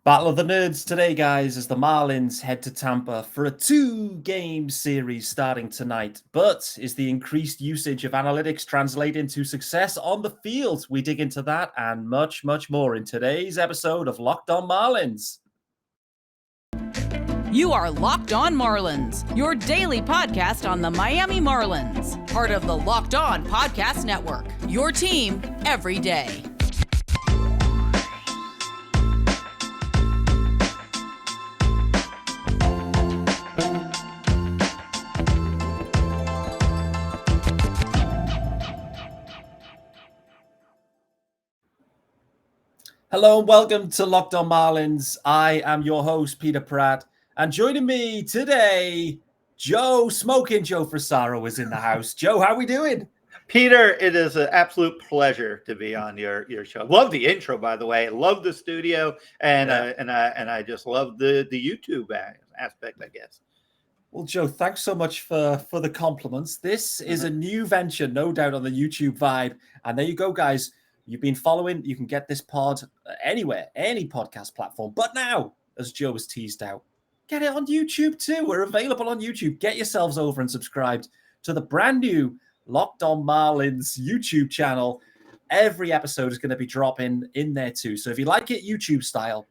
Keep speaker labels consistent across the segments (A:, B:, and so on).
A: Battle of the Nerds today, guys, as the Marlins head to Tampa for a 2-game series starting tonight. But is the increased usage of analytics translate into success on the field? We dig into that and much, much more in today's episode of Locked On Marlins.
B: You are Locked On Marlins, your daily podcast on the Miami Marlins. Part of the Locked On Podcast Network, your team every day.
A: Hello and welcome to Locked On Marlins. I am your host, Peter Pratt. And joining me today, Joe Frisaro is in the house. Joe, how are we doing?
C: Peter, it is an absolute pleasure to be on your show. Love the intro, by the way. Love the studio, and I just love the YouTube aspect, I guess.
A: Well, Joe, thanks so much for the compliments. This is a new venture, no doubt, on the YouTube vibe. And there you go, guys. You've been following. You can get this pod anywhere, any podcast platform. But now, as Joe has teased out, get it on YouTube too. We're available on YouTube. Get yourselves over and subscribed to the brand new Locked On Marlins YouTube channel. Every episode is going to be dropping in there too. So if you like it YouTube style,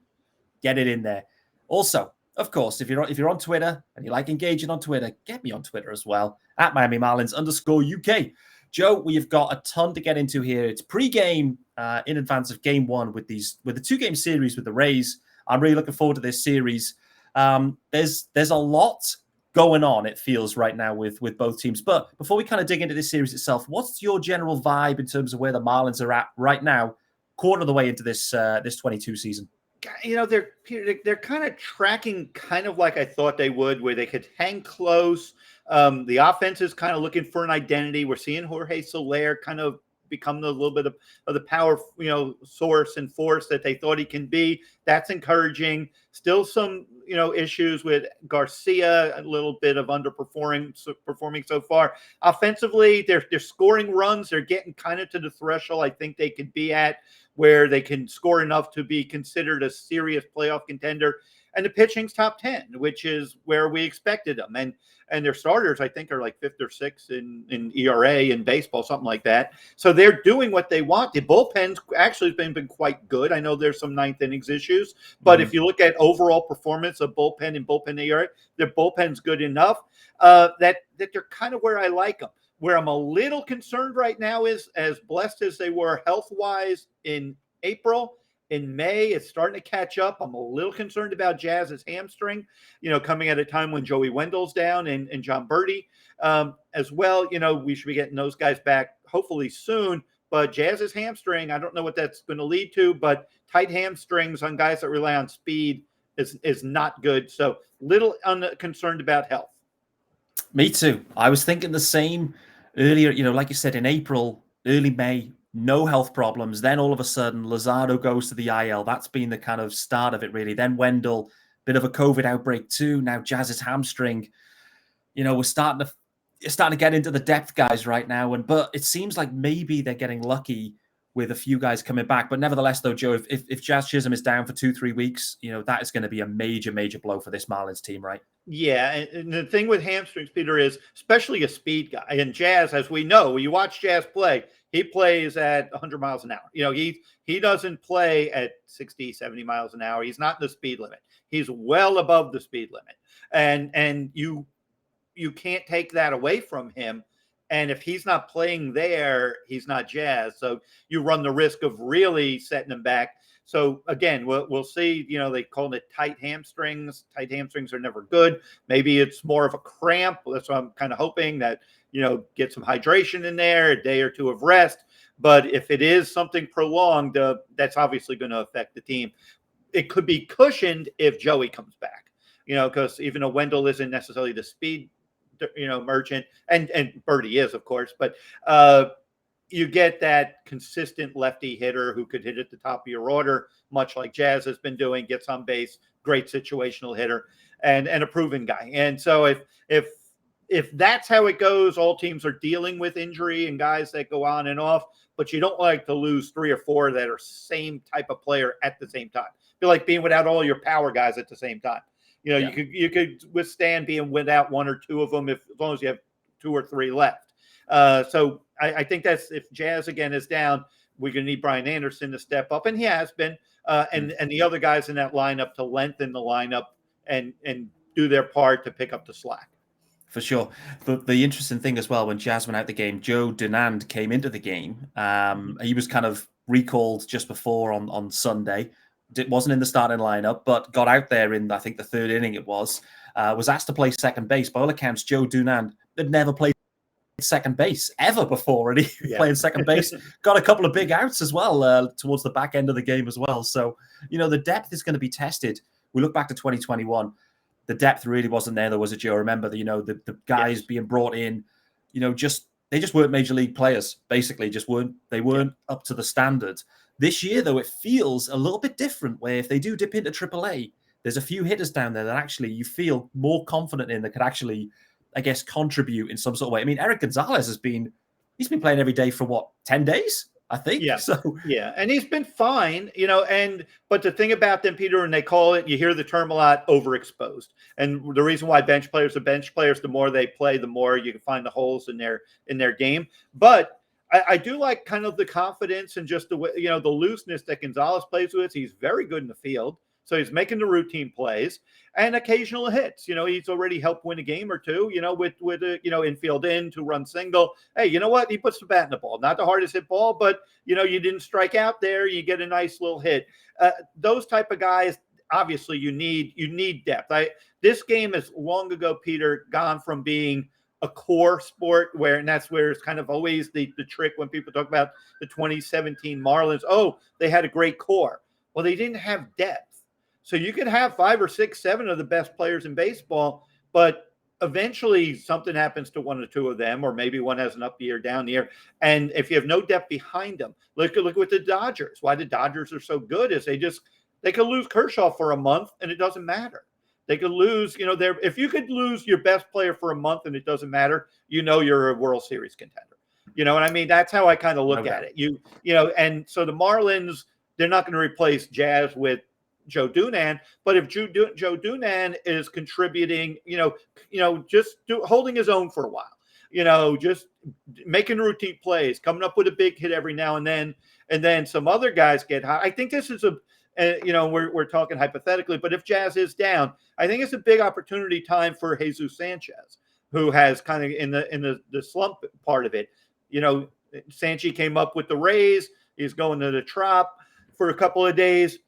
A: get it in there. Also, of course, if you're on Twitter and you like engaging on Twitter, get me on Twitter as well at Miami Marlins_UK. Joe, we've got a ton to get into here. It's pre-game in advance of Game 1 with the 2-game series with the Rays. I'm really looking forward to this series. There's a lot going on, it feels, right now with both teams. But before we kind of dig into this series itself, what's your general vibe in terms of where the Marlins are at right now, quarter of the way into this 22 season?
C: You know, they're kind of tracking kind of like I thought they would, where they could hang close. The offense is kind of looking for an identity. We're seeing Jorge Soler kind of become a little bit of the power, source and force that they thought he can be. That's encouraging. Still some, issues with Garcia, a little bit of performing so far. Offensively, they're scoring runs. They're getting kind of to the threshold I think they could be at, where they can score enough to be considered a serious playoff contender. And the pitching's top 10, which is where we expected them. And their starters, I think, are like 5th or 6th in ERA in baseball, something like that. So they're doing what they want. The bullpen's actually been quite good. I know there's some ninth innings issues, but if you look at overall performance of bullpen and bullpen ERA, their bullpen's good enough that they're kind of where I like them. Where I'm a little concerned right now is, as blessed as they were health-wise in April, in May, it's starting to catch up. I'm a little concerned about Jazz's hamstring, coming at a time when Joey Wendell's down and John Birdie as well. We should be getting those guys back hopefully soon. But Jazz's hamstring, I don't know what that's going to lead to, but tight hamstrings on guys that rely on speed is not good. So little concerned about health.
A: Me too. I was thinking the same earlier, like you said, in April, early May, no health problems. Then all of a sudden, Luzardo goes to the IL. That's been the kind of start of it, really. Then Wendell, bit of a COVID outbreak too. Now Jazz's hamstring. We're starting to get into the depth guys right now. But it seems like maybe they're getting lucky with a few guys coming back. But nevertheless, though, Joe, if Jazz Chisholm is down for 2-3 weeks, that is going to be a major, major blow for this Marlins team, right?
C: Yeah, and the thing with hamstrings, Peter, is especially a speed guy. And Jazz, as we know, when you watch Jazz play, he plays at 100 miles an hour. He doesn't play at 60, 70 miles an hour. He's not in the speed limit. He's well above the speed limit. And you can't take that away from him. And if he's not playing there, he's not Jazz. So you run the risk of really setting him back. So again, we'll see. They call it tight hamstrings. Tight hamstrings are never good. Maybe it's more of a cramp. That's what I'm kind of hoping, that get some hydration in there, a day or two of rest. But if it is something prolonged, that's obviously going to affect the team. It could be cushioned if Joey comes back. Because even though Wendell isn't necessarily the speed merchant, and Birdie is, of course, but you get that consistent lefty hitter who could hit at the top of your order, much like Jazz has been doing, gets on base, great situational hitter, and a proven guy. And so if that's how it goes, all teams are dealing with injury and guys that go on and off, but you don't like to lose 3 or 4 that are same type of player at the same time. be like being without all your power guys at the same time. You know,
A: Yeah.
C: you could withstand being without one or two of them as long as you have 2 or 3 left. So I think that's, if Jazz again is down, we're going to need Brian Anderson to step up, and he has been, and the other guys in that lineup to lengthen the lineup and do their part to pick up the slack.
A: For sure. The interesting thing as well, when Jazz went out the game, Joe Dunand came into the game. He was kind of recalled just before on Sunday. Wasn't in the starting lineup, but got out there in, I think, the 3rd inning it was asked to play second base. By all accounts, Joe Dunand had never played second base ever before, and he played second base. Got a couple of big outs as well towards the back end of the game as well. So, you know, the depth is going to be tested. We look back to 2021. The depth really wasn't there, was it, Joe? Remember, the guys being brought in, they just weren't major league players, basically. They weren't up to the standard. This year, though, it feels a little bit different, where if they do dip into AAA, there's a few hitters down there that actually you feel more confident in, that could actually, I guess, contribute in some sort of way. I mean, Eric Gonzalez he's been playing every day for what, 10 days? I think.
C: Yeah.
A: So
C: and he's been fine, but the thing about them, Peter, and they call it, you hear the term a lot, overexposed. And the reason why bench players are bench players, the more they play, the more you can find the holes in their game. But I do like kind of the confidence and just the way, the looseness that Gonzalez plays with. He's very good in the field. So he's making the routine plays and occasional hits. He's already helped win a game or two, with a, infield in, 2-run single. Hey, you know what? He puts the bat in the ball. Not the hardest hit ball, but, you didn't strike out there. You get a nice little hit. Those type of guys, obviously you need depth. This game is long ago, Peter, gone from being a core sport and that's where it's kind of always the trick when people talk about the 2017 Marlins. Oh, they had a great core. Well, they didn't have depth. So you could have 5 or 6, 7 of the best players in baseball, but eventually something happens to 1 or 2 of them, or maybe one has an up year, down year. And if you have no depth behind them, look with the Dodgers. Why the Dodgers are so good is they could lose Kershaw for a month and it doesn't matter. They could lose, if you could lose your best player for a month and it doesn't matter, you're a World Series contender. You know what I mean? That's how I kind of look at it. And so the Marlins, they're not going to replace Jazz with Joe Dunand, but if Joe Dunand is contributing, just holding his own for a while, just making routine plays, coming up with a big hit every now and then some other guys get hot. I think this is we're talking hypothetically, but if Jazz is down, I think it's a big opportunity time for Jesus Sanchez, who has kind of in the slump part of it. Sanchez came up with the Rays. He's going to the Trop for a couple of days.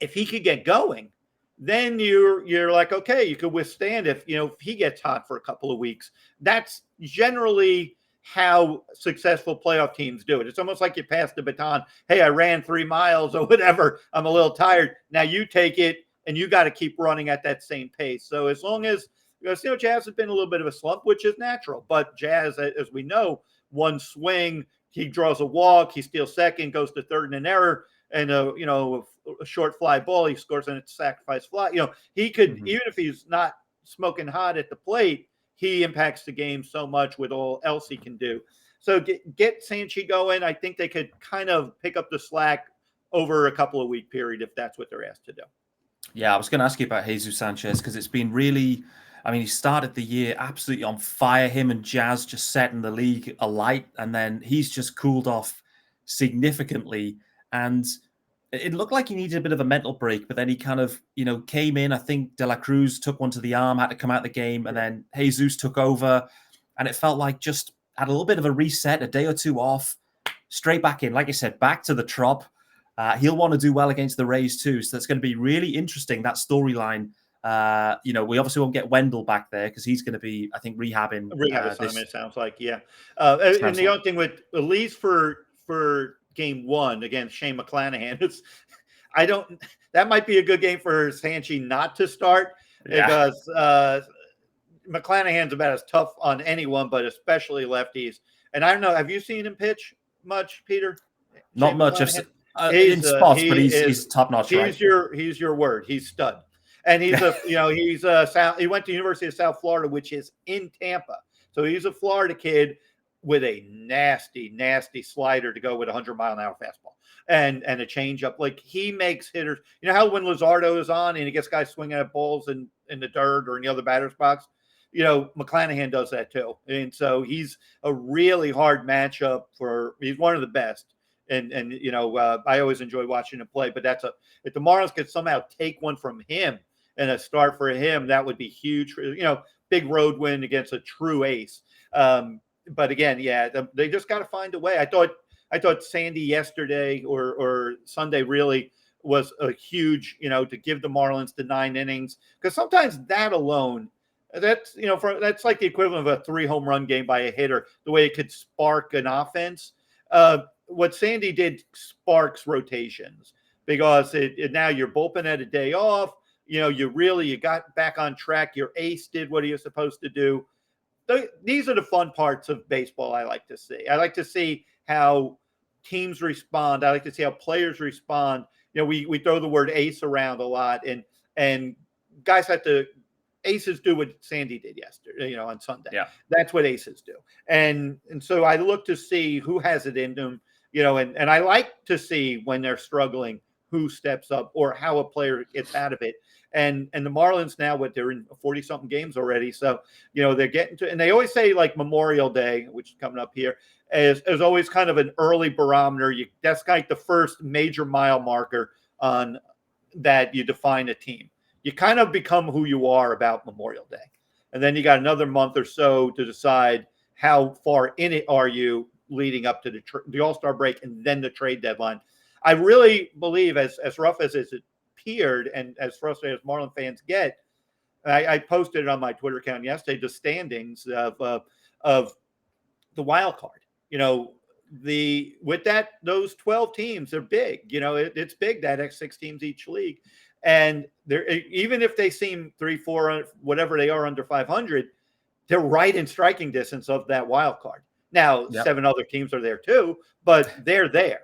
C: If he could get going, then you're like, okay, you could withstand if he gets hot for a couple of weeks. That's generally how successful playoff teams do it. It's almost like you pass the baton. Hey, I ran 3 miles or whatever. I'm a little tired. Now you take it and you got to keep running at that same pace. So as long as, Jazz has been a little bit of a slump, which is natural, but Jazz, as we know, one swing, he draws a walk, he steals second, goes to third in an error, and a short fly ball, he scores on a sacrifice fly. He could, even if he's not smoking hot at the plate, he impacts the game so much with all else he can do. So get Sanchez going. I think they could kind of pick up the slack over a couple of week period if that's what they're asked to do.
A: Yeah, I was going to ask you about Jesus Sanchez because it's been really, he started the year absolutely on fire. Him and Jazz just setting the league alight, and then he's just cooled off significantly. And it looked like he needed a bit of a mental break, but then he kind of, came in. I think De La Cruz took one to the arm, had to come out of the game, and then Jesus took over. And it felt like just had a little bit of a reset, a day or two off, straight back in. Like I said, back to the Trop. He'll want to do well against the Rays too. So that's going to be really interesting, that storyline. We obviously won't get Wendell back there because he's going to be, I think, rehabbing.
C: Rehab assignment, it sounds like, yeah. And the only thing with, at least for game 1 against Shane McClanahan, that might be a good game for Sanchez not to start because McClanahan's about as tough on anyone, but especially lefties. And I don't know, have you seen him pitch much, Peter?
A: Not much. In spots, but he's top notch.
C: He's your word. He's stud. And he's he went to University of South Florida, which is in Tampa. So he's a Florida kid. with a nasty, nasty slider to go with a 100-mile-an-hour fastball and a changeup. Like, he makes hitters. You know how when Luzardo is on and he gets guys swinging at balls in the dirt or in the other batter's box? You know, McClanahan does that too. And so he's a really hard matchup he's one of the best. And you know, I always enjoy watching him play, but if the Marlins could somehow take one from him and a start for him, that would be huge. You know, big road win against a true ace. But again, yeah, they just got to find a way. I thought Sandy yesterday or Sunday really was a huge, you know, to give the Marlins the 9 innings, because sometimes that alone, that's, you know, that's like the equivalent of a 3 home run game by a hitter, the way it could spark an offense. What Sandy did sparks rotations, because now your bullpen had a day off. You know, you got back on track. Your ace did what he was supposed to do. These are the fun parts of baseball I like to see. I like to see how teams respond. I like to see how players respond. You know, we throw the word ace around a lot, and guys have to. Aces do what Sandy did yesterday, you know, on Sunday.
A: Yeah.
C: That's what aces do. And so I look to see who has it in them, you know, and I like to see when they're struggling, who steps up or how a player gets out of it. And the Marlins now, they're in 40-something games already. So, you know, they're getting to, and they always say like Memorial Day, which is coming up here, is always kind of an early barometer. That's like the first major mile marker on that you define a team. You kind of become who you are about Memorial Day. And then you got another month or so to decide how far in it are you leading up to the All-Star break and then the trade deadline. I really believe, as rough as it appeared and as frustrated as Marlin fans get, I posted it on my Twitter account yesterday, the standings of the wild card. You know, those 12 teams are big. You know, it's big, that 6 teams each league. And they're, even if they seem 3, 4, whatever they are under 500, they're right in striking distance of that wild card. Now, 7 other teams are there too, but they're there.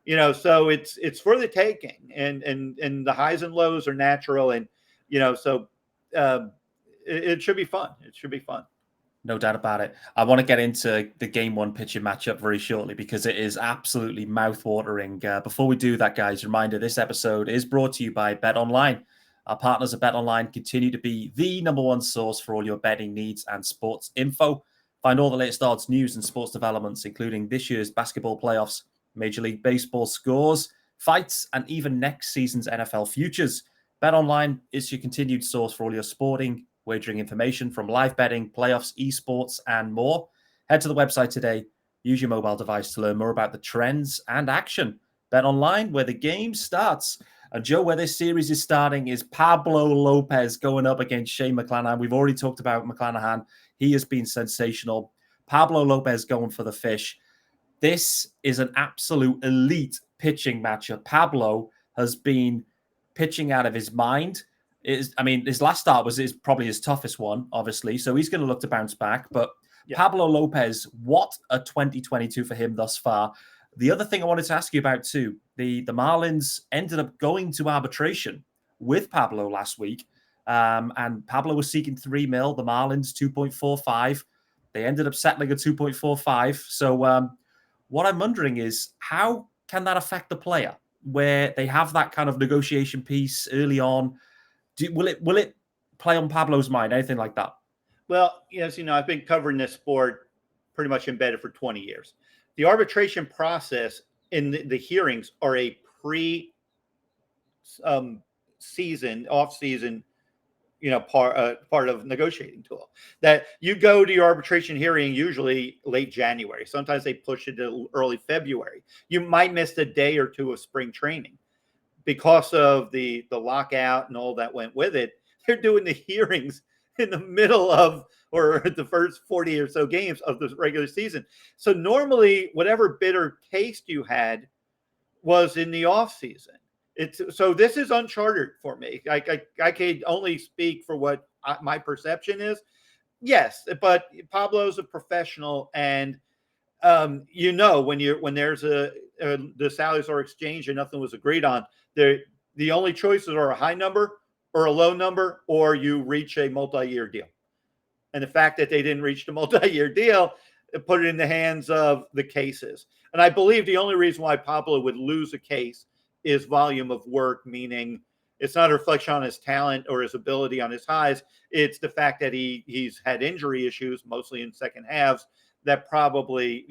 C: You know, so it's for the taking, and the highs and lows are natural, and you know, so it should be fun. It should be fun.
A: No doubt about it. I want to get into the game 1 pitching matchup very shortly because it is absolutely mouth-watering. Before we do that, guys, reminder, this episode is brought to you by BetOnline. Our partners at BetOnline continue to be the #1 source for all your betting needs and sports info. Find all the latest odds, news, and sports developments, including this year's basketball playoffs, Major League Baseball scores, fights, and even next season's NFL futures. BetOnline is your continued source for all your sporting wagering information, from live betting, playoffs, esports, and more. Head to the website today. Use your mobile device to learn more about the trends and action. BetOnline, where the game starts. And Joe, where this series is starting is Pablo Lopez going up against Shane McClanahan. We've already talked about McClanahan. He has been sensational. Pablo Lopez going for the fish. This is an absolute elite pitching matchup. Pablo has been pitching out of his mind. His last start was probably his toughest one, obviously. So he's going to look to bounce back. But Pablo Lopez, what a 2022 for him thus far. The other thing I wanted to ask you about too, the Marlins ended up going to arbitration with Pablo last week. And Pablo was seeking $3 million, the Marlins 2.45. They ended up settling at 2.45. So what I'm wondering is, how can that affect the player where they have that kind of negotiation piece early on? Will it play on Pablo's mind? Anything like that?
C: Well, yes, you know, I've been covering this sport pretty much embedded for 20 years. The arbitration process in the hearings are a season, off-season, you know, part of negotiating tool. That you go to your arbitration hearing usually late January. Sometimes they push it to early February. You might miss a day or two of spring training because of the lockout and all that went with it. They're doing the hearings in the middle of, or the first 40 or so games of the regular season. So normally whatever bitter taste you had was in the off season. So this is uncharted for me. I can only speak for what my perception is. Yes, but Pablo's a professional, and you know, when there's the salaries are exchanged and nothing was agreed on, the only choices are a high number or a low number, or you reach a multi-year deal. And the fact that they didn't reach the multi-year deal, put it in the hands of the cases. And I believe the only reason why Pablo would lose a case is volume of work, meaning it's not a reflection on his talent or his ability on his highs. It's the fact that he's had injury issues, mostly in second halves, that probably,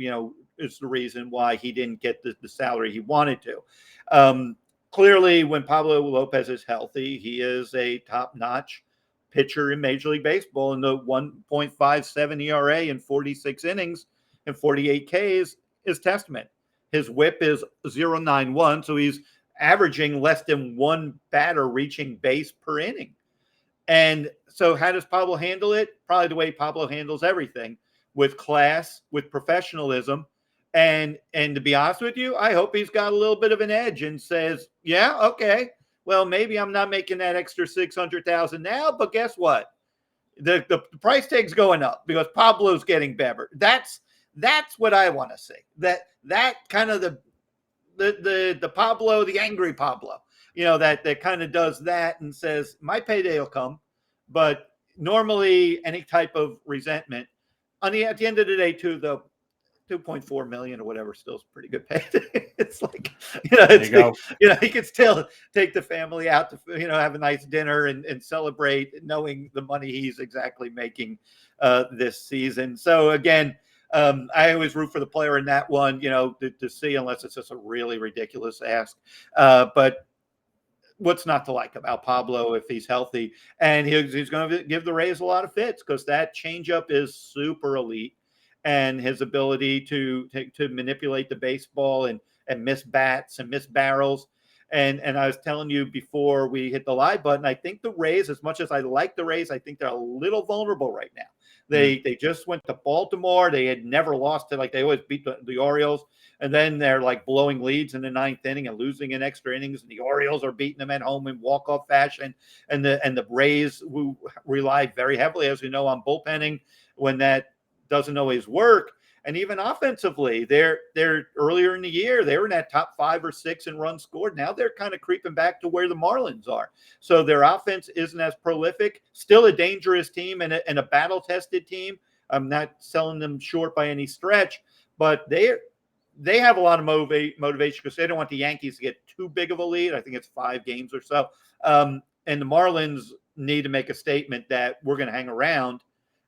C: is the reason why he didn't get the salary he wanted to. Clearly, when Pablo Lopez is healthy, he is a top-notch pitcher in Major League Baseball, and the 1.57 ERA in 46 innings and 48 Ks is testament. His whip is 0.91, so he's averaging less than one batter reaching base per inning. And so how does Pablo handle it? Probably the way Pablo handles everything, with class, with professionalism. And to be honest with you, I hope he's got a little bit of an edge and says, yeah, okay, well, maybe I'm not making that extra $600,000 now, but guess what? The price tag's going up because Pablo's getting better. That's what I want to see. That kind of the Pablo, the angry Pablo, that kind of does that and says, my payday will come. But normally any type of resentment at the end of the day too, though, 2.4 million or whatever still is pretty good pay. It's like, he could still take the family out to, have a nice dinner and celebrate knowing the money he's exactly making this season. So again, I always root for the player in that one, to see, unless it's just a really ridiculous ask. But what's not to like about Pablo if he's healthy? And he's going to give the Rays a lot of fits because that changeup is super elite. And his ability to manipulate the baseball and miss bats and miss barrels. And I was telling you before we hit the live button, I think the Rays, as much as I like the Rays, I think they're a little vulnerable right now. They just went to Baltimore. They had never lost to, they always beat the Orioles. And then they're blowing leads in the ninth inning and losing in extra innings. And the Orioles are beating them at home in walk-off fashion. And the Rays, who rely very heavily, as we know, on bullpenning when that doesn't always work. And even offensively, they're earlier in the year, they were in that top 5 or 6 in runs scored. Now they're kind of creeping back to where the Marlins are. So their offense isn't as prolific, still a dangerous team and a battle-tested team. I'm not selling them short by any stretch, but they have a lot of motivation because they don't want the Yankees to get too big of a lead. I think it's 5 games or so. And the Marlins need to make a statement that we're going to hang around.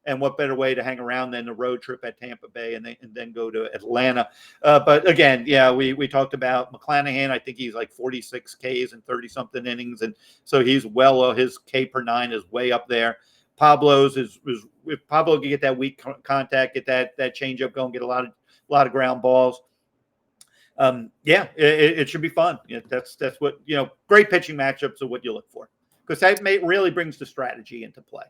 C: And what better way to hang around than the road trip at Tampa Bay and then go to Atlanta. But again, we talked about McClanahan. I think he's 46 Ks and 30-something innings. And so he's his K per 9 is way up there. Pablo's is if Pablo can get that weak contact, get that changeup going, get a lot of ground balls. It should be fun. That's what, great pitching matchups are what you look for because that really brings the strategy into play.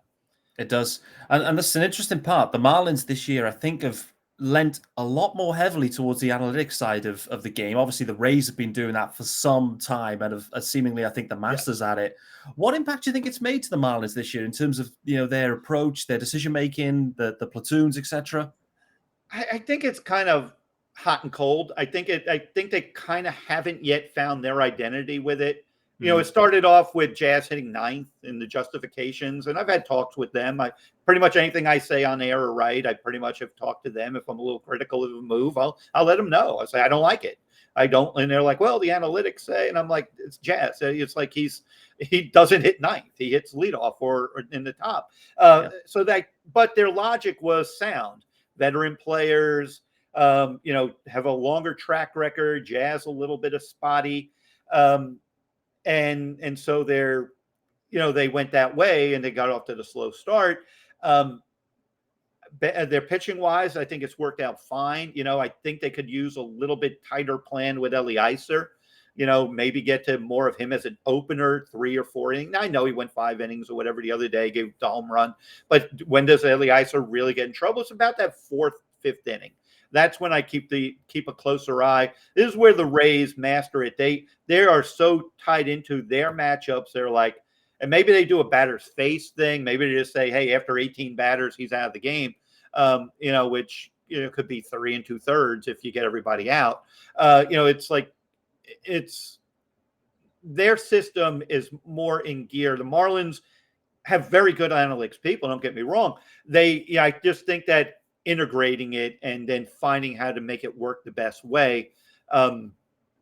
A: It does. And that's an interesting part. The Marlins this year, I think, have lent a lot more heavily towards the analytics side of the game. Obviously, the Rays have been doing that for some time and have seemingly, I think, the masters at it. What impact do you think it's made to the Marlins this year in terms of, their approach, their decision-making, the platoons, etc.?
C: I think it's kind of hot and cold. I think they kind of haven't yet found their identity with it. It started off with Jazz hitting 9th in the justifications, and I've had talks with them. I pretty much anything I say on air or right, I pretty much have talked to them. If I'm a little critical of a move, I'll let them know. I say I don't like it. I don't, and they're like, well, the analytics say, and I'm like, it's Jazz. It's like he doesn't hit 9th. He hits leadoff or in the top. But their logic was sound. Veteran players, have a longer track record. Jazz a little bit of spotty. And so they went that way and they got off to the slow start. Their pitching wise, I think it's worked out fine. I think they could use a little bit tighter plan with Eliezer, maybe get to more of him as an opener, 3 or 4 innings. Now, I know he went 5 innings or whatever the other day, gave the home run, but when does Eliezer really get in trouble? It's about that 4th, 5th inning. That's when I keep a closer eye. This is where the Rays master it. They are so tied into their matchups. They're like, and maybe they do a batter's face thing. Maybe they just say, hey, after 18 batters, he's out of the game. Which could be 3 2/3 if you get everybody out. It's their system is more in gear. The Marlins have very good analytics people. Don't get me wrong. I just think that integrating it and then finding how to make it work the best way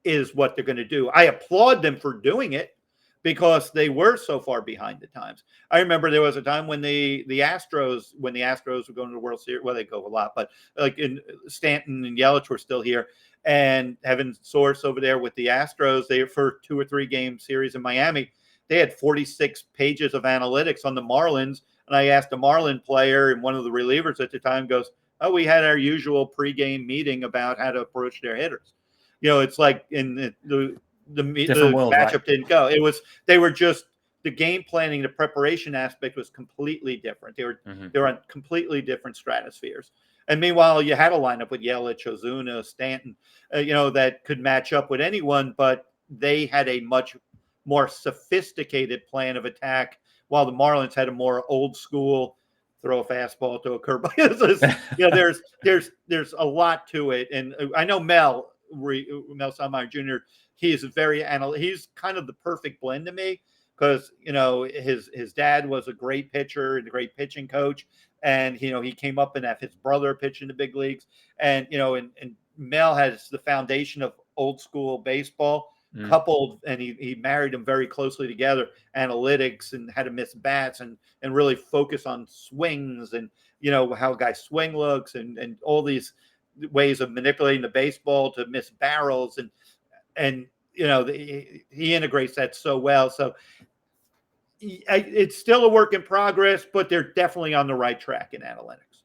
C: is what they're going to do. I applaud them for doing it because they were so far behind the times. I remember there was a time when the Astros were going to the World Series. Well, they go a lot, but like in Stanton and Yelich were still here, and having source over there with the Astros, they for 2 or 3 game series in Miami, they had 46 pages of analytics on the Marlins. And I asked a Marlin player, and one of the relievers at the time goes, "Oh, we had our usual pregame meeting about how to approach their hitters." It's like in the
A: world,
C: matchup
A: right?
C: didn't go. They were just the game planning, the preparation aspect was completely different. They were on completely different stratospheres. And meanwhile, you had a lineup with Yelich, Ozuna, Stanton, that could match up with anyone, but they had a much more sophisticated plan of attack, while the Marlins had a more old school throw a fastball to a curveball. There's a lot to it, and I know Mel Nelson Jr. He's kind of the perfect blend to me because his dad was a great pitcher and a great pitching coach, and he came up and have his brother pitch in the big leagues, and and Mel has the foundation of old school baseball. Coupled, and he married them very closely together, analytics and how to miss bats and really focus on swings and how a guy's swing looks and all these ways of manipulating the baseball to miss barrels and he integrates that so well. So it's still a work in progress, but they're definitely on the right track in analytics.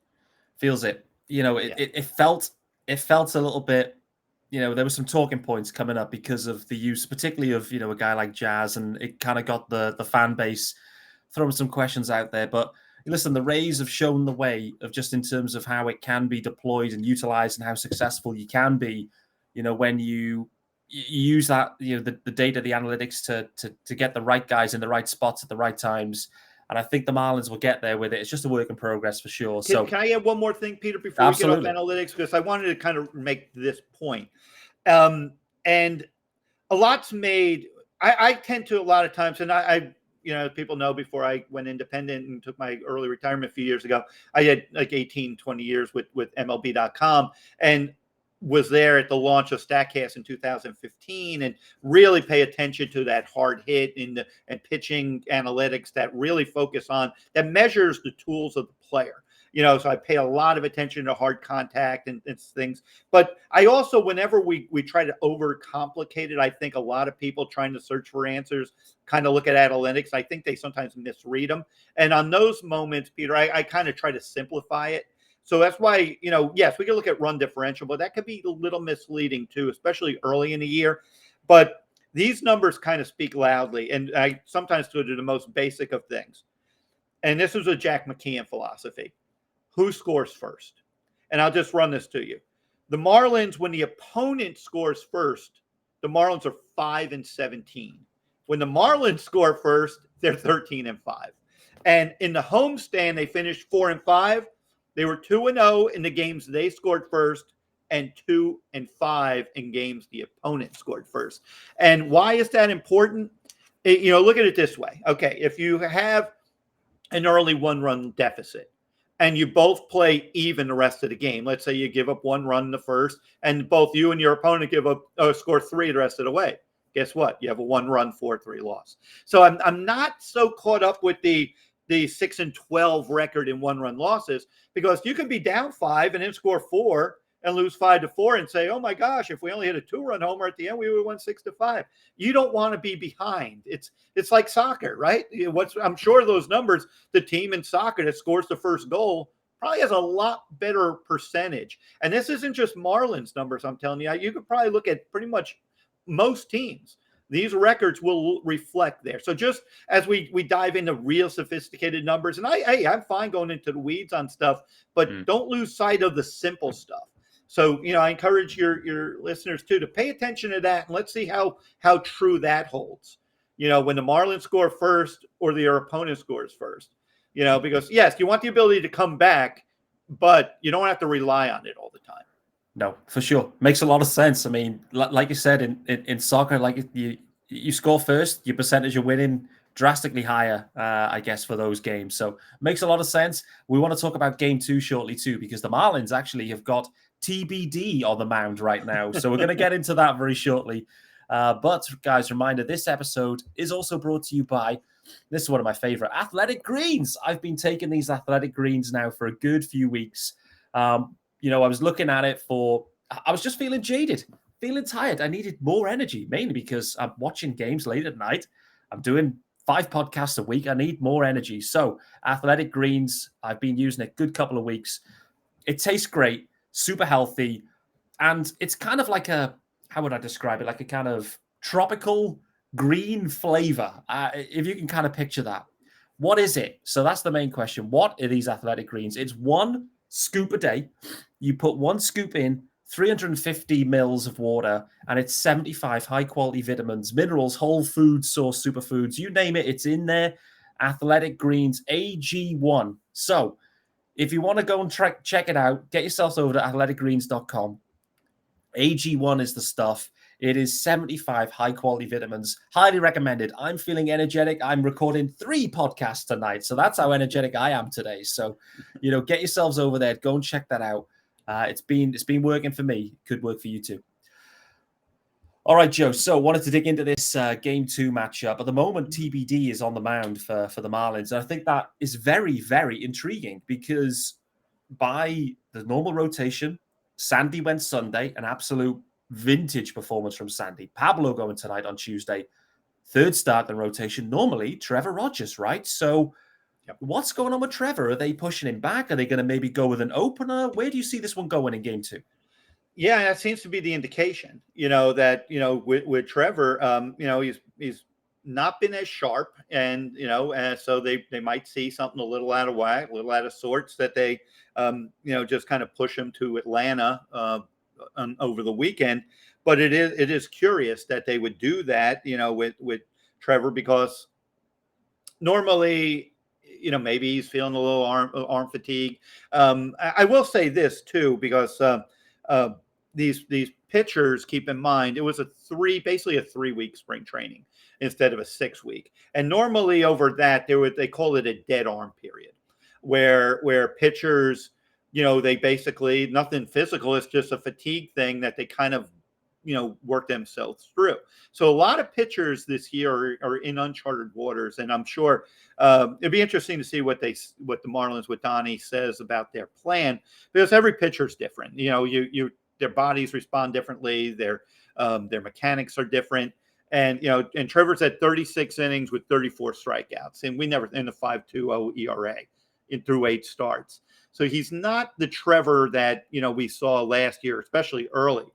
A: Feels it. It felt a little bit. There were some talking points coming up because of the use, particularly of, a guy like Jazz, and it kind of got the fan base throwing some questions out there. But listen, the Rays have shown the way of just in terms of how it can be deployed and utilized and how successful you can be, when you use that, the data, the analytics to get the right guys in the right spots at the right times. And I think the Marlins will get there with it. It's just a work in progress for sure.
C: Can I add one more thing, Peter, before
A: Absolutely.
C: we get off analytics? Because I wanted to kind of make this point. And a lot's made. I tend to a lot of times, and I people know before I went independent and took my early retirement a few years ago, I had like 18, 20 years with MLB.com and was there at the launch of StatCast in 2015 and really pay attention to that hard hit and pitching analytics that really focus on that measures the tools of the player. So I pay a lot of attention to hard contact and things. But I also, whenever we try to overcomplicate it, I think a lot of people trying to search for answers kind of look at analytics. I think they sometimes misread them. And on those moments, Peter, I kind of try to simplify it. So that's why, yes, we can look at run differential, but that could be a little misleading too, especially early in the year. But these numbers kind of speak loudly. And I sometimes go to the most basic of things. And this is a Jack McKeon philosophy. Who scores first? And I'll just run this to you. The Marlins, when the opponent scores first, the Marlins are 5-17. When the Marlins score first, they're 13-5. And in the homestand, they finished 4-5. They were 2-0 in the games they scored first and 2-5 in games the opponent scored first. And why is that important? Look at it this way. Okay, if you have an early 1-run deficit, and you both play even the rest of the game. Let's say you give up 1 run in the first, and both you and your opponent score 3 the rest of the way. Guess what? You have a 1-run 4-3 loss. So I'm not so caught up with the 6-12 record in 1-run losses, because you can be down 5 and then score 4 and lose 5-4 and say, oh my gosh, if we only hit a 2-run homer at the end, we would have won 6-5. You don't want to be behind. It's like soccer, right? I'm sure those numbers, the team in soccer that scores the first goal probably has a lot better percentage. And this isn't just Marlins numbers, I'm telling you. You could probably look at pretty much most teams. These records will reflect there. So just as we dive into real sophisticated numbers, and I'm fine going into the weeds on stuff, but don't lose sight of the simple stuff. So, I encourage your listeners too to pay attention to that, and let's see how true that holds. When the Marlins score first or their opponent scores first, because yes, you want the ability to come back, but you don't have to rely on it all the time.
A: No, for sure. Makes a lot of sense. I mean, like you said, in soccer, like you score first, your percentage of winning drastically higher, I guess, for those games. So makes a lot of sense. We want to talk about game 2 shortly too, because the Marlins actually have got TBD on the mound right now. So we're going to get into that very shortly. But guys, reminder, this episode is also brought to you by, this is one of my favorite, Athletic Greens. I've been taking these Athletic Greens now for a good few weeks. I was looking at it I was just feeling jaded, feeling tired. I needed more energy, mainly because I'm watching games late at night. I'm doing 5 podcasts a week. I need more energy. So Athletic Greens, I've been using it a good couple of weeks. It tastes great, super healthy. And it's kind of like how would I describe it? Like a kind of tropical green flavor. If you can kind of picture that. What is it? So that's the main question. What are these Athletic Greens? It's 1 scoop a day. You put 1 scoop in, 350 mils of water, and it's 75 high-quality vitamins, minerals, whole food source superfoods, you name it, it's in there. Athletic Greens AG1. So if you want to go and check it out, get yourselves over to athleticgreens.com. AG1 is the stuff. It is 75 high-quality vitamins. Highly recommended. I'm feeling energetic. I'm recording 3 podcasts tonight, so that's how energetic I am today. So, get yourselves over there. Go and check that out. It's been working for me. Could work for you too. All right, Joe. So wanted to dig into this game 2 matchup. At the moment, TBD is on the mound for the Marlins. And I think that is very, very intriguing because by the normal rotation, Sandy went Sunday, an absolute vintage performance from Sandy. Pablo going tonight on Tuesday. 3rd start in rotation. Normally, Trevor Rogers, right? So what's going on with Trevor? Are they pushing him back? Are they going to maybe go with an opener? Where do you see this one going in game 2?
C: Yeah, that seems to be the indication, that, with Trevor, he's not been as sharp and, so they might see something a little out of whack, a little out of sorts that they, just kind of push him to Atlanta over the weekend. But it is curious that they would do that, with Trevor, because normally, maybe he's feeling a little arm fatigue. I will say this too, because these pitchers, keep in mind, it was basically a 3-week spring training instead of a 6-week. And normally over that, they call it a dead arm period, where pitchers, they basically, nothing physical, it's just a fatigue thing that they kind of, work themselves through. So a lot of pitchers this year are in uncharted waters, and I'm sure it'd be interesting to see what the Marlins with Donnie says about their plan, because every pitcher is different. Their bodies respond differently, their mechanics are different, and Trevor's at 36 innings with 34 strikeouts, and we never in the 5.20 ERA through 8 starts. So he's not the Trevor that we saw last year, especially early.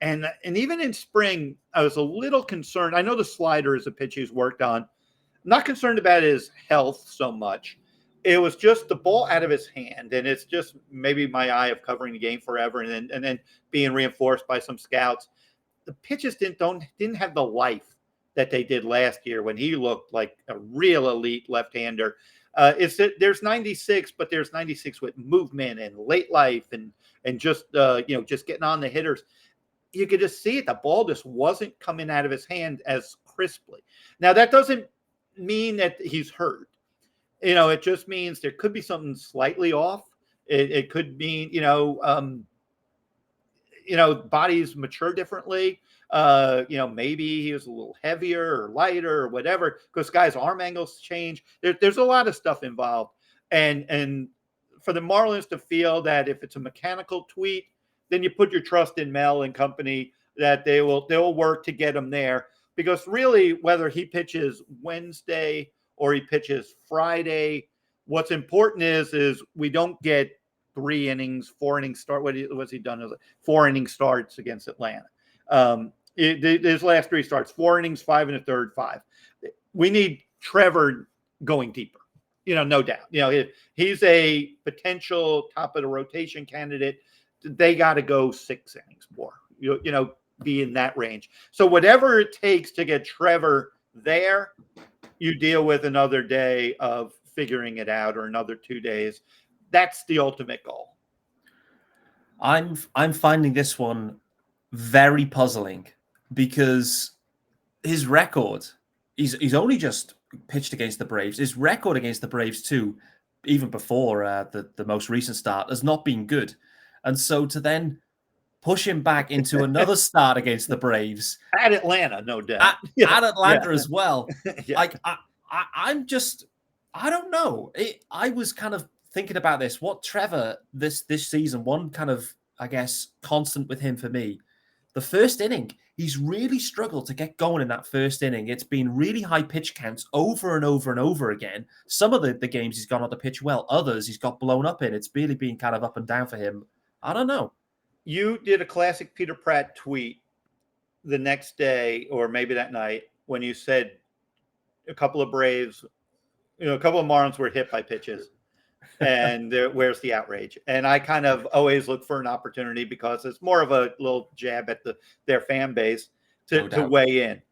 C: And even in spring, I was a little concerned. I know the slider is a pitch he's worked on. I'm not concerned about his health so much. It was just the ball out of his hand, and it's just maybe my eye of covering the game forever, and then being reinforced by some scouts. The pitches didn't have the life that they did last year when he looked like a real elite left-hander. There's 96, but there's 96 with movement and late life and just just getting on the hitters. You could just see it. The ball just wasn't coming out of his hand as crisply. Now that doesn't mean that he's hurt. It just means there could be something slightly off. It could mean bodies mature differently. Maybe he was a little heavier or lighter or whatever, because guys' arm angles change. There's a lot of stuff involved. And for the Marlins to feel that if it's a mechanical tweak, then you put your trust in Mel and company that they'll work to get him there. Because really, whether he pitches Wednesday or he pitches Friday, what's important is we don't get 3 innings, 4 innings start. What's he done? 4 inning starts against Atlanta. His last 3 starts, 4 innings, 5 1/3, 5. We need Trevor going deeper, no doubt. He's a potential top of the rotation candidate. They got to go 6 innings more, be in that range. So whatever it takes to get Trevor there, you deal with another day of figuring it out or another 2 days. That's the ultimate goal.
A: I'm finding this one very puzzling because his record he's only just pitched against the Braves. His record against the Braves too, even before the most recent start, has not been good. And so to then push him back into another start against the Braves
C: at Atlanta, no doubt,
A: at Atlanta as well.
C: Yeah.
A: Like I'm just, I don't know. I was kind of thinking about this. What Trevor this season, one kind of, I guess, constant with him for me, the first inning, he's really struggled to get going in that first inning. It's been really high pitch counts over and over and over again. Some of the games he's gone on to pitch well. Others he's got blown up in. It's really been kind of up and down for him. I don't know.
C: You did a classic Peter Pratt tweet the next day, or maybe that night, when you said a couple of Braves, a couple of Marlins were hit by pitches. And where's the outrage? And I kind of always look for an opportunity, because it's more of a little jab at their fan base to weigh in.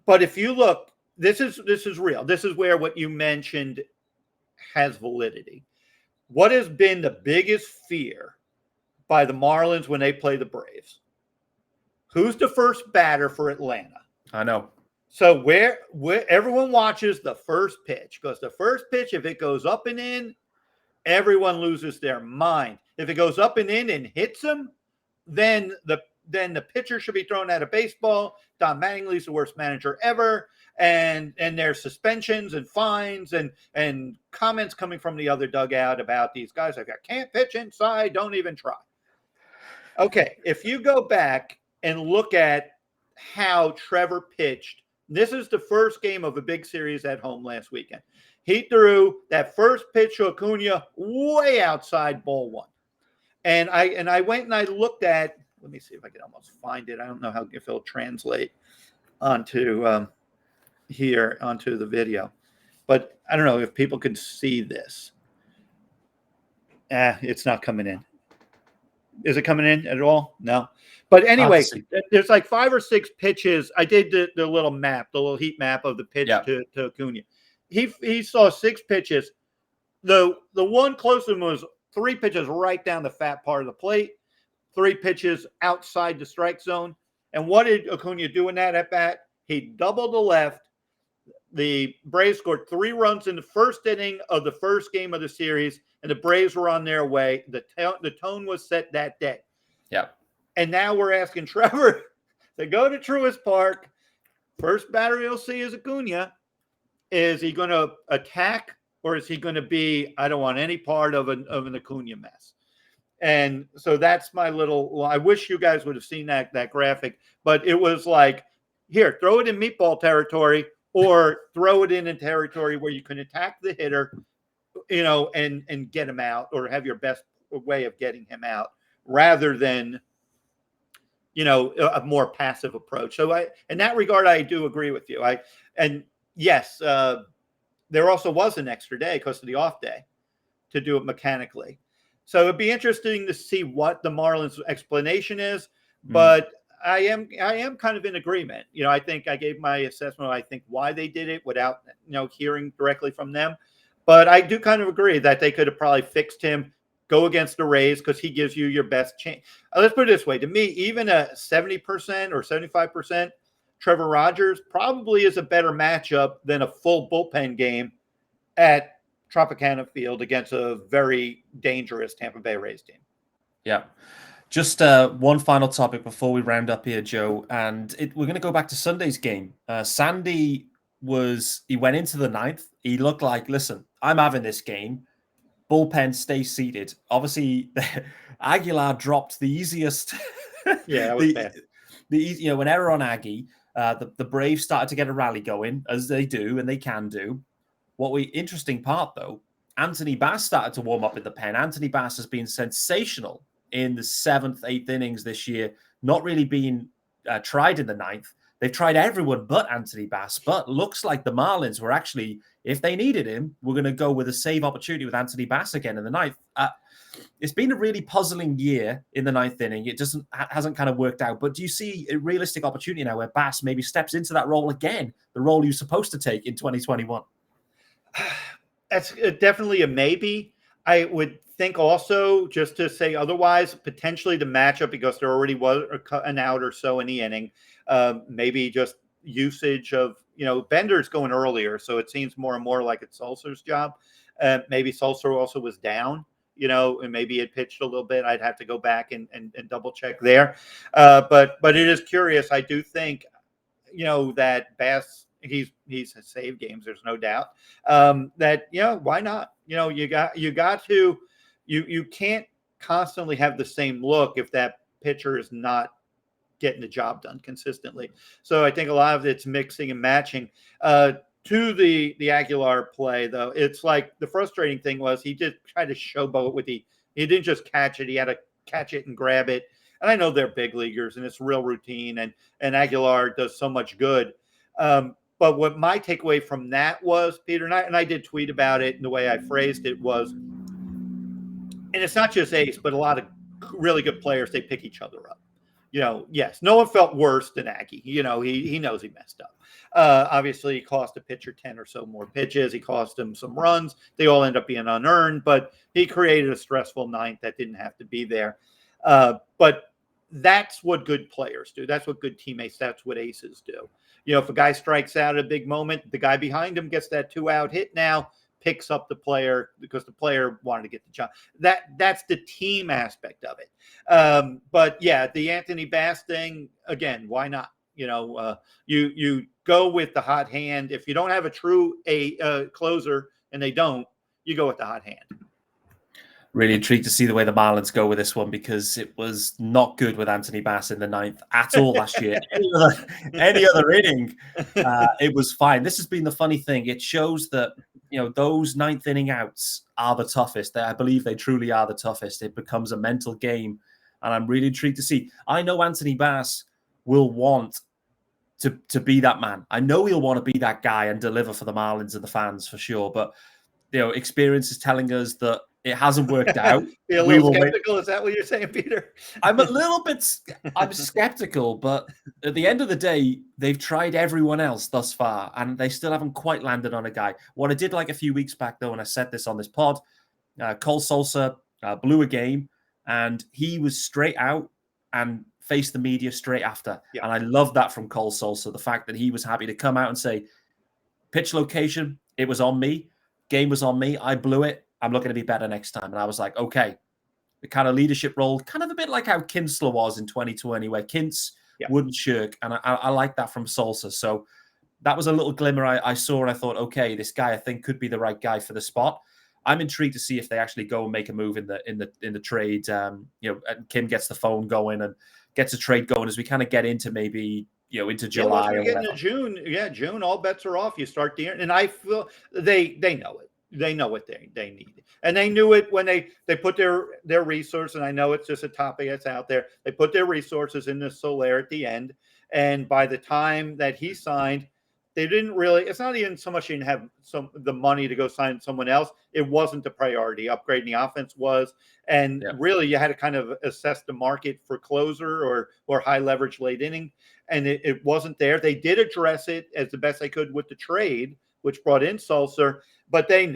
C: But if you look, this is real. This is where what you mentioned has validity. What has been the biggest fear by the Marlins when they play the Braves? Who's the first batter for Atlanta?
A: I know.
C: So where everyone watches the first pitch, because the first pitch, if it goes up and in, everyone loses their mind. If it goes up and in and hits them, then the pitcher should be thrown out of baseball. Don Mattingly's the worst manager ever, and there's suspensions and fines and comments coming from the other dugout about these guys like, I can't pitch inside, don't even try. Okay, if you go back and look at how Trevor pitched, this is the first game of a big series at home last weekend. He threw that first pitch to Acuna way outside ball one. And I went and I looked at, let me see if I can almost find it. I don't know if it'll translate onto here onto the video. But I don't know if people can see this. It's not coming in. Is it coming in at all? No. But anyway, there's like 5 or 6 pitches. I did the little map, the little heat map of the pitch to Acuna. He saw 6 pitches. The one close to him was 3 pitches right down the fat part of the plate, 3 pitches outside the strike zone. And what did Acuna do in that at bat? He doubled the left. The Braves scored 3 runs in the first inning of the first game of the series, and the Braves were on their way. The tone was set that day.
A: Yeah.
C: And now we're asking Trevor to go to Truist Park. First batter you'll see is Acuna. Is he going to attack, or is he going to be, I don't want any part of an Acuna mess? And so that's my little, well, I wish you guys would have seen that graphic, but it was like, here, throw it in meatball territory, or throw it in territory where you can attack the hitter, and get him out, or have your best way of getting him out, rather than, a more passive approach. So in that regard, I do agree with you. Yes, there also was an extra day because of the off day to do it mechanically. So it'd be interesting to see what the Marlins explanation is, but I am kind of in agreement. I think I gave my assessment. I think why they did it without, hearing directly from them. But I do kind of agree that they could have probably fixed him, go against the Rays, because he gives you your best chance. Let's put it this way. To me, even a 70% or 75% Trevor Rogers probably is a better matchup than a full bullpen game at Tropicana Field against a very dangerous Tampa Bay Rays team.
A: Yeah. Just one final topic before we round up here, Joe. And we're going to go back to Sunday's game. Sandy he went into the 9th. He looked like, listen, I'm having this game. Bullpen, stay seated. Obviously, Aguilar dropped the easiest.
C: Yeah, that was bad.
A: An error on Aggie. The Braves started to get a rally going, as they do, and they can do. Interesting part, though, Anthony Bass started to warm up in the pen. Anthony Bass has been sensational in the 7th, 8th innings this year, not really being tried in the 9th. They've tried everyone but Anthony Bass, but looks like the Marlins were actually, if they needed him, we're going to go with a save opportunity with Anthony Bass again in the 9th. It's been a really puzzling year in the 9th inning. It hasn't kind of worked out, but do you see a realistic opportunity now where Bass maybe steps into that role again, the role he was supposed to take in 2021?
C: That's definitely a maybe. I would think also, just to say otherwise, potentially the matchup, because there already was an out or so in the inning, maybe just usage of, Bender's going earlier, so it seems more and more like it's Sulser's job. Maybe Sulser also was down, and maybe it pitched a little bit. I'd have to go back and double check there. But it is curious. I do think, that Bass, he's saved games. There's no doubt that, why not? You can't constantly have the same look if that pitcher is not getting the job done consistently. So I think a lot of it's mixing and matching. To the Aguilar play, though, it's like the frustrating thing was he did try to showboat he didn't just catch it. He had to catch it and grab it. And I know they're big leaguers and it's real routine, and Aguilar does so much good. But what my takeaway from that was, Peter, and I did tweet about it, and the way I phrased it was, and it's not just Ace, but a lot of really good players, they pick each other up. Yes, no one felt worse than Aggie. He knows he messed up. Obviously, he cost a pitcher 10 or so more pitches. He cost him some runs. They all end up being unearned, but he created a stressful ninth that didn't have to be there. But that's what good players do. That's what good teammates, that's what aces do. If a guy strikes out at a big moment, the guy behind him gets that 2-out hit now, picks up the player because the player wanted to get the job. That's the team aspect of it. But yeah, the Anthony Bass thing, again, why not? You go with the hot hand. If you don't have a true closer, and they don't, you go with the hot hand.
A: Really intrigued to see the way the Marlins go with this one, because it was not good with Anthony Bass in the ninth at all last year. Any other inning, it was fine. This has been the funny thing. It shows that, those ninth inning outs are the toughest. I believe they truly are the toughest. It becomes a mental game, and I'm really intrigued to see. I know Anthony Bass will want to be that man. I know he'll want to be that guy and deliver for the Marlins and the fans for sure. But, experience is telling us that it hasn't worked out.
C: You're a little skeptical. Is that what you're saying, Peter?
A: I'm skeptical, but at the end of the day, they've tried everyone else thus far, and they still haven't quite landed on a guy. What I did like a few weeks back, though, and I said this on this pod, Cole Sulser blew a game, and he was straight out and faced the media straight after. Yeah. And I love that from Cole Sulser, the fact that he was happy to come out and say, pitch location, it was on me. Game was on me. I blew it. I'm looking to be better next time. And I was like, okay, the kind of leadership role, kind of a bit like how Kinsler was in 2020, where Kintz wouldn't shirk. And I like that from Sulser. So that was a little glimmer I saw, and I thought, okay, this guy I think could be the right guy for the spot. I'm intrigued to see if they actually go and make a move in the trade. And Kim gets the phone going and gets a trade going as we kind of get into maybe into July.
C: Once we get into June, June, all bets are off. You start the and I feel they know it. They know what they need. And they knew it when they put their resources, and I know it's just a topic that's out there. They put their resources in the Soler at the end. And by the time that he signed, they didn't really, it's not even so much you didn't have the money to go sign someone else. It wasn't the priority. Upgrading the offense was. And really you had to kind of assess the market for closer or high leverage late inning. And it wasn't there. They did address it as the best they could with the trade, which brought in Sulser. But they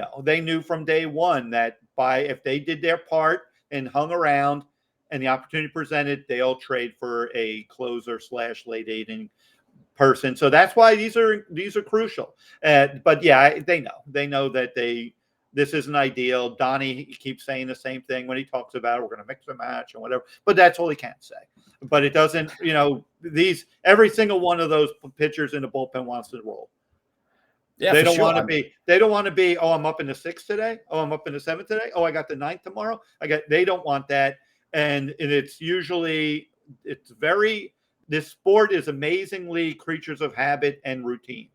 C: knew from day one that if they did their part and hung around and the opportunity presented, they'll trade for a closer / late inning person. So that's why these are crucial. But yeah, they know that this isn't ideal. Donnie keeps saying the same thing when he talks about it. We're going to mix and match and whatever, but that's all he can say. But it doesn't, every single one of those pitchers in the bullpen wants to roll. Yeah, they don't want to be, oh, I'm up in the 6th today. Oh, I'm up in the 7th today. Oh, I got the 9th tomorrow. They don't want that. And it's usually, this sport is amazingly creatures of habit and routine.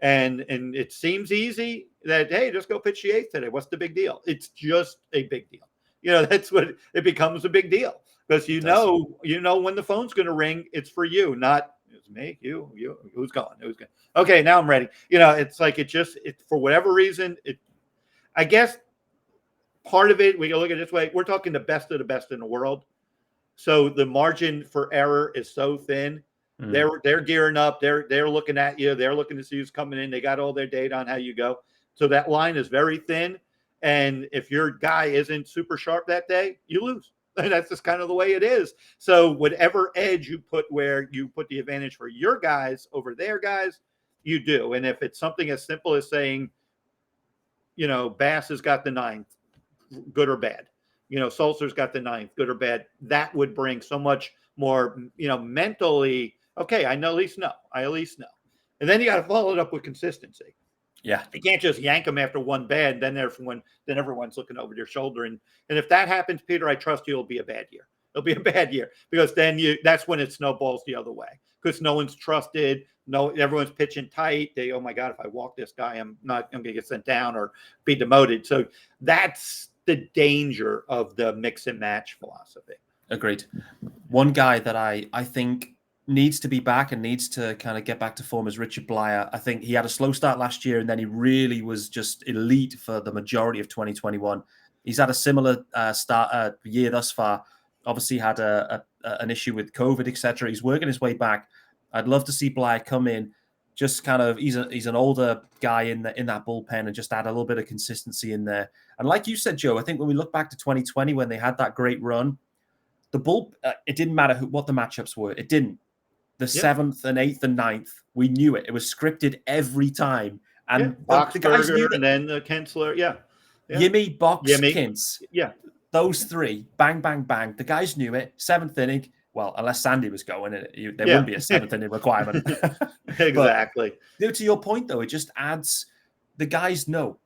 C: And it seems easy that, hey, just go pitch the 8th today. What's the big deal? It's just a big deal. That's what it becomes, a big deal, because you know when the phone's going to ring, it's for you, not it's me, you, who's going. Okay, now I'm ready. It's like it for whatever reason, I guess part of it, we can look at it this way. We're talking the best of the best in the world. So the margin for error is so thin. They're gearing up. They're looking at you. They're looking to see who's coming in. They got all their data on how you go. So that line is very thin. And if your guy isn't super sharp that day, you lose. And that's just kind of the way it is. So whatever edge you put where you put the advantage for your guys over their guys, You do. And if it's something as simple as saying, Bass has got the 9th, good or bad. Sulcer's got the 9th, good or bad. That would bring so much more, mentally. Okay, I at least know. And then you got to follow it up with consistency.
A: Yeah,
C: you can't just yank them after one bad. Then everyone's looking over their shoulder. And if that happens, Peter, I trust you. It'll be a bad year. It'll be a bad year because then that's when it snowballs the other way because no one's trusted. No, everyone's pitching tight. Oh my God, if I walk this guy, I'm going to get sent down or be demoted. So that's the danger of the mix and match philosophy.
A: Agreed. One guy that I think needs to be back and needs to kind of get back to form is Richard Blair. I think he had a slow start last year and then he really was just elite for the majority of 2021. He's had a similar year thus far. Obviously had an issue with COVID, etc. He's working his way back. I'd love to see Blair come in, just kind of he's an older guy in that bullpen and just add a little bit of consistency in there. And like you said, Joe, I think when we look back to 2020 when they had that great run, it didn't matter what the matchups were. It didn't. The 7th and 8th and 9th, we knew it. It was scripted every time. And the guys knew it.
C: And then Kinsler,
A: Yimmy, Box, Kintz.
C: Yeah.
A: Those three, bang, bang, bang. The guys knew it. 7th inning. Well, unless Sandy was going, there wouldn't be a 7th inning requirement.
C: Exactly.
A: But, to your point, though, it just adds, the guys know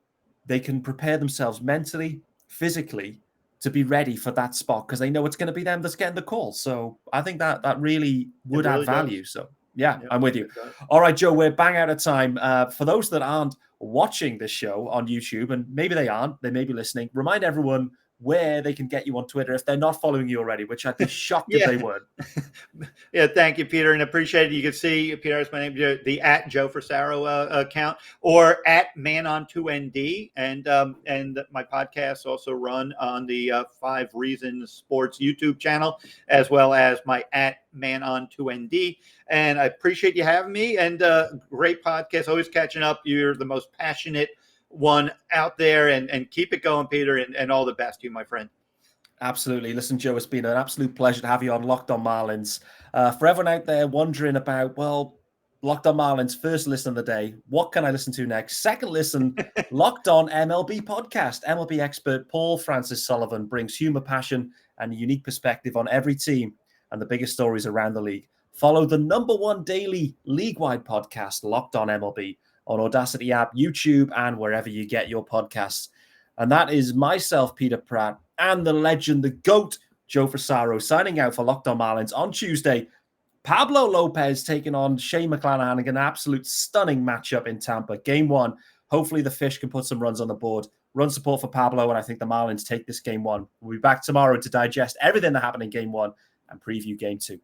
A: they can prepare themselves mentally, physically, to be ready for that spot because they know it's going to be them that's getting the call. So I think that really would add value. Does. So yeah, I'm with you. All right, Joe, we're bang out of time. For those that aren't watching this show on YouTube, and maybe they aren't, they may be listening, remind everyone where they can get you on Twitter if they're not following you already, which I'd be shocked if they weren't.
C: Yeah, thank you, Peter, and appreciate it. You can see, Peter, that's my name, the at Joe Frisaro account, or at Man-on-2ND, and my podcasts also run on the 5 Reasons Sports YouTube channel, as well as my at Man-on-2ND. And I appreciate you having me, and great podcast, always catching up. You're the most passionate one out there, and keep it going, Peter, and all the best to you, my friend.
A: Absolutely. Listen, Joe, it's been an absolute pleasure to have you on Locked On Marlins. For everyone out there wondering about, Locked On Marlins, first listen of the day, what can I listen to next? Second listen, Locked On MLB podcast. MLB expert Paul Francis Sullivan brings humor, passion, and a unique perspective on every team and the biggest stories around the league. Follow the #1 daily league-wide podcast, Locked On MLB, on Audacity app, YouTube, and wherever you get your podcasts. And that is myself, Peter Pratt, and the legend, the GOAT, Joe Frisaro, signing out for Locked On Marlins on Tuesday. Pablo Lopez taking on Shane McClanahan, an absolute stunning matchup in Tampa. Game 1. Hopefully the Fish can put some runs on the board. Run support for Pablo, and I think the Marlins take this Game 1. We'll be back tomorrow to digest everything that happened in Game 1 and preview Game 2.